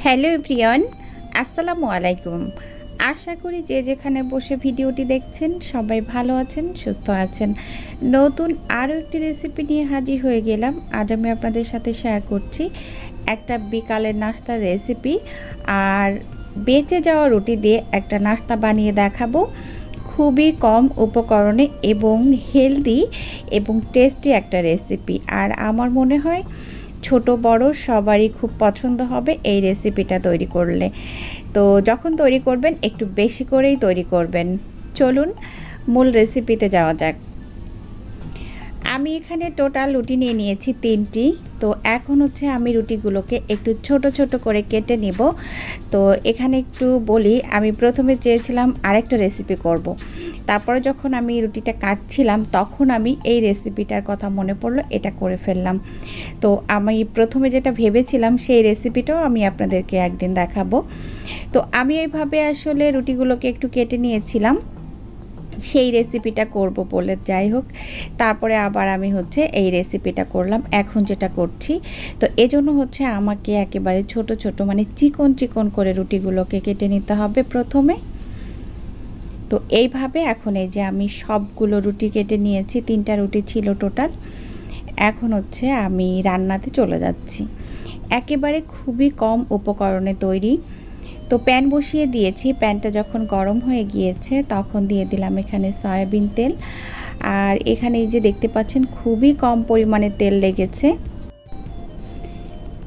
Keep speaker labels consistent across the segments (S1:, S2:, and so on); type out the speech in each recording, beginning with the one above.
S1: Hello everyone, আসসালামু আলাইকুম। আশা করি যে যেখানে বসে ভিডিওটি দেখছেন সবাই ভালো আছেন, সুস্থ আছেন। নতুন আরও একটি রেসিপি নিয়ে হাজির হয়ে গেলাম। আজ আমি আপনাদের সাথে শেয়ার করছি একটা বিকালের নাস্তার রেসিপি। আর বেঁচে যাওয়া রুটি দিয়ে একটা নাস্তা বানিয়ে দেখাবো, খুবই কম উপকরণে এবং হেলদি এবং টেস্টি একটা রেসিপি। আর আমার মনে হয় ছোট বড় সবারই খুব পছন্দ হবে এই রেসিপিটা তৈরি করলে। তো যখন তৈরি করবেন একটু বেশি করেই তৈরি করবেন। চলুন মূল রেসিপিতে যাওয়া যাক। আমি এখানে টোটাল রুটি নিয়ে নিয়েছি 3টি। তো এখন হচ্ছে আমি রুটিগুলোকে একটু ছোট ছোট করে কেটে নিব। তো এখানে একটু বলি, আমি প্রথমে চেয়েছিলাম আরেকটা রেসিপি করব। তারপরে যখন আমি রুটিটা কাটছিলাম তখন আমি এই রেসিপিটার কথা মনে পড়লো, এটা করে ফেললাম। তো আমি প্রথমে যেটা ভেবেছিলাম সেই রেসিপিটাও আমি আপনাদেরকে একদিন দেখাবো। তো আমি এইভাবে আসলে রুটিগুলোকে একটু কেটে নিয়েছিলাম সেই রেসিপিটা করব বলে, যাই হোক তারপরে আবার আমি হচ্ছে এই রেসিপিটা করলাম এখন যেটা করছি। তো এজন্য হচ্ছে আমাকে একেবারে ছোট ছোট মানে চিকন চিকন করে রুটিগুলোকে কেটে নিতে হবে প্রথমে। তো এইভাবে এখন এই যে আমি সবগুলো রুটি কেটে নিয়েছি, 3টা রুটি ছিল টোটাল। এখন হচ্ছে আমি রান্নাতে চলে যাচ্ছি। একেবারে খুবই কম উপকরণে তৈরি। তো প্যান বসিয়ে দিয়েছি, প্যানটা যখন গরম হয়ে গিয়েছে তখন দিয়ে দিলাম এখানে সয়াবিন তেল। আর এখানে এই যে দেখতে পাচ্ছেন খুবই কম পরিমাণে তেল লেগেছে।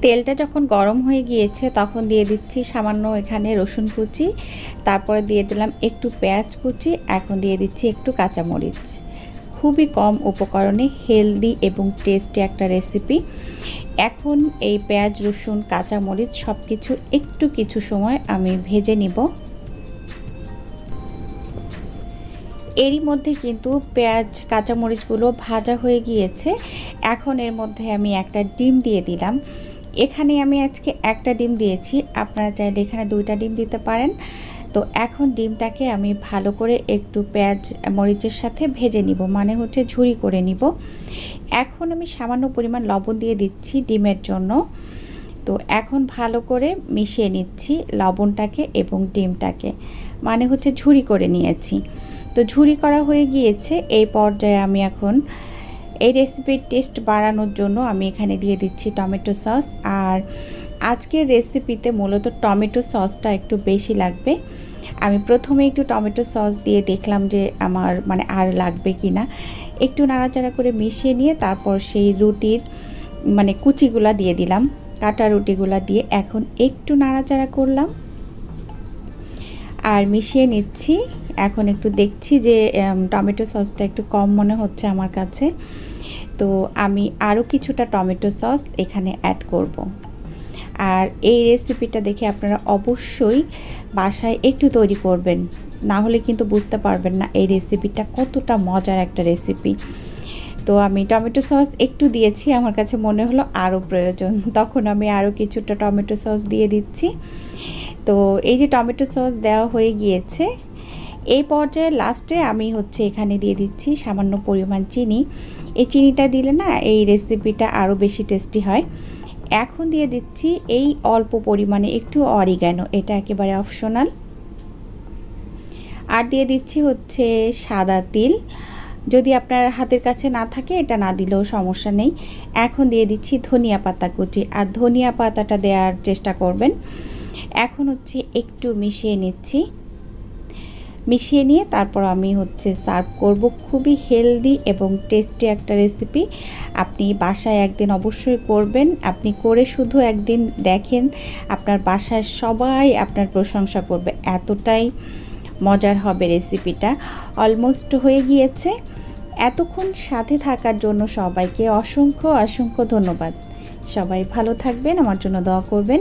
S1: তেলটা যখন গরম হয়ে গিয়েছে তখন দিয়ে দিচ্ছি সামান্য এখানে রসুন কুচি, তারপরে দিয়ে দিলাম একটু পেঁয়াজ কুচি, এখন দিয়ে দিচ্ছি একটু কাঁচামরিচ। খুবই কম উপকরণে হেলদি এবং টেস্টি একটা রেসিপি। এখন এই পেঁয়াজ রসুন কাঁচামরিচ সব কিছু একটু কিছু সময় আমি ভেজে নিব। এরই মধ্যে কিন্তু পেঁয়াজ কাঁচামরিচগুলো ভাজা হয়ে গিয়েছে। এখন এর মধ্যে আমি একটা ডিম দিয়ে দিলাম। এখানে আমি আজকে একটা ডিম দিয়েছি, আপনারা চাইলে এখানে 2টা ডিম দিতে পারেন। তো এখন ডিমটাকে আমি ভালো করে একটু পেঁয়াজ মরিচের সাথে ভেজে নিব, মানে হচ্ছে ঝুরি করে নিব। এখন আমি সামান্য পরিমাণ লবণ দিয়ে দিচ্ছি ডিমের জন্য। তো এখন ভালো করে মিশিয়ে নিচ্ছি লবণটাকে এবং ডিমটাকে, মানে হচ্ছে ঝুরি করে নিয়েছি। তো ঝুরি করা হয়ে গিয়েছে। এই পর্যায়ে আমি এখন এই রেসিপির টেস্ট বাড়ানোর জন্য আমি এখানে দিয়ে দিচ্ছি টমেটো সস। আর আজকের রেসিপিতে মূলত টমেটো সসটা একটু বেশি লাগবে। আমি প্রথমে একটু টমেটো সস দিয়ে দেখলাম যে আমার মানে আর লাগবে কি না। একটু নাড়াচাড়া করে মিশিয়ে নিয়ে তারপর সেই রুটির মানে কুচিগুলা দিয়ে দিলাম, কাটা রুটিগুলা দিয়ে এখন একটু নাড়াচাড়া করলাম আর মিশিয়ে নিচ্ছি। এখন একটু দেখছি যে টমেটো সসটা একটু কম মনে হচ্ছে আমার কাছে। তো আমি আরও কিছুটা টমেটো সস এখানে অ্যাড করব। আর এই রেসিপিটা দেখে আপনারা অবশ্যই বাসায় একটু তৈরি করবেন, না হলে কিন্তু বুঝতে পারবেন না এই রেসিপিটা কতটা মজার একটা রেসিপি। তো আমি টমেটো সস একটু দিয়েছি, আমার কাছে মনে হলো আরও প্রয়োজন, তখন আমি আরও কিছুটা টমেটো সস দিয়ে দিচ্ছি। তো এই যে টমেটো সস দেওয়া হয়ে গিয়েছে, এই পর্যায়ে লাস্টে আমি হচ্ছে এখানে দিয়ে দিচ্ছি সামান্য পরিমাণ চিনি। এই চিনিটা দিলে না এই রেসিপিটা আরও বেশি টেস্টি হয়। এখন দিয়ে দিচ্ছি এই অল্প পরিমাণে একটু অরিগ্যানো, এটা একেবারে অপশনাল। আর দিয়ে দিচ্ছি হচ্ছে সাদা তিল, যদি আপনার হাতের কাছে না থাকে এটা না দিলেও সমস্যা নেই। এখন দিয়ে দিচ্ছি ধনিয়া পাতা কুচি, আর ধনিয়া পাতাটা দেওয়ার চেষ্টা করবেন। এখন হচ্ছে একটু মিশিয়ে নিচ্ছি, মিশিয়ে নিয়ে তারপর আমি হচ্ছে সার্ভ করব। খুবই হেলদি এবং টেস্টি একটা রেসিপি, আপনি বাসায় একদিন অবশ্যই করবেন। আপনি করে শুধু একদিন দেখেন, আপনার বাসায় সবাই আপনার প্রশংসা করবে, এতটাই মজার হবে রেসিপিটা। অলমোস্ট হয়ে গিয়েছে। এতক্ষণ সাথে থাকার জন্য সবাইকে অসংখ্য অসংখ্য ধন্যবাদ। সবাই ভালো থাকবেন, আমার জন্য দোয়া করবেন।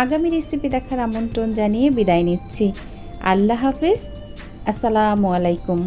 S1: আগামী রেসিপি দেখার আমন্ত্রণ জানিয়ে বিদায় নিচ্ছি। আল্লাহ হাফেজ, আসসালামু আলাইকুম।